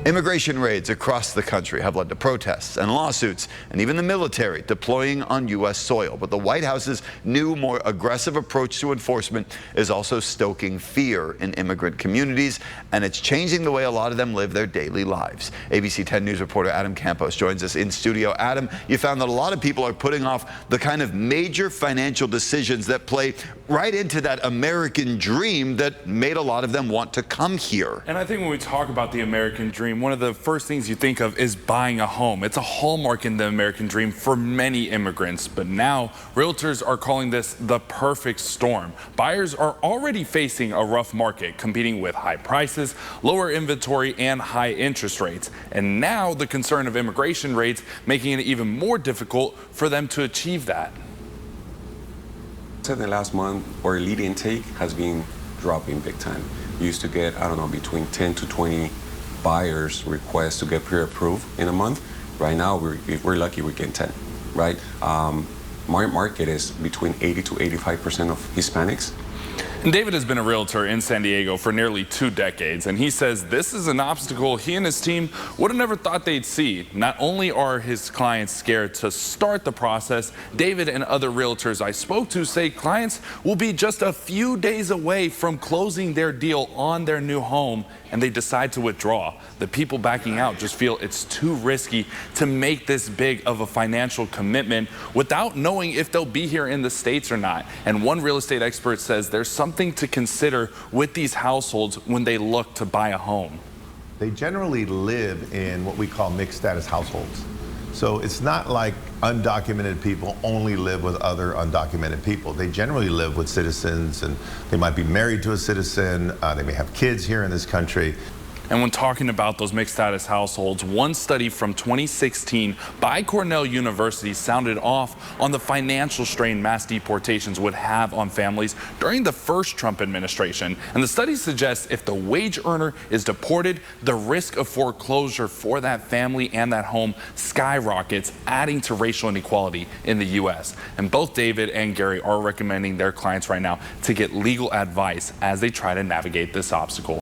Immigration raids across the country have led to protests and lawsuits, and even the military deploying on U.S. soil. But the White House's new, more aggressive approach to enforcement is also stoking fear in immigrant communities, and it's changing the way a lot of them live their daily lives. ABC 10 News reporter Adam Campos joins us in studio. Adam, you found that a lot of people are putting off the kind of major financial decisions that play right into that American dream that made a lot of them want to come here. And I think when we talk about the American dream, one of the first things you think of is buying a home. It's a hallmark in the American dream for many immigrants. But now, realtors are calling this the perfect storm. Buyers are already facing a rough market, competing with high prices, lower inventory, and high interest rates. And now the concern of immigration rates making it even more difficult for them to achieve that. In the last month, our lead intake has been dropping big time. We used to get, I don't know, between 10 to 20 buyers requests to get pre-approved in a month. Right now, if we're lucky, we get 10, right? My market is between 80 to 85% of Hispanics. And David has been a realtor in San Diego for nearly 2 decades, and he says this is an obstacle he and his team would have never thought they'd see. Not only are his clients scared to start the process, David and other realtors I spoke to say clients will be just a few days away from closing their deal on their new home, and they decide to withdraw. The people backing out just feel it's too risky to make this big of a financial commitment without knowing if they'll be here in the States or not. And one real estate expert says there's something to consider with these households when they look to buy a home. They generally live in what we call mixed status households. So it's not like undocumented people only live with other undocumented people. They generally live with citizens, and they might be married to a citizen. They may have kids here in this country. And when talking about those mixed status households, one study from 2016 by Cornell University sounded off on the financial strain mass deportations would have on families during the first Trump administration. And the study suggests if the wage earner is deported, the risk of foreclosure for that family and that home skyrockets, adding to racial inequality in the U.S. And both David and Gary are recommending their clients right now to get legal advice as they try to navigate this obstacle.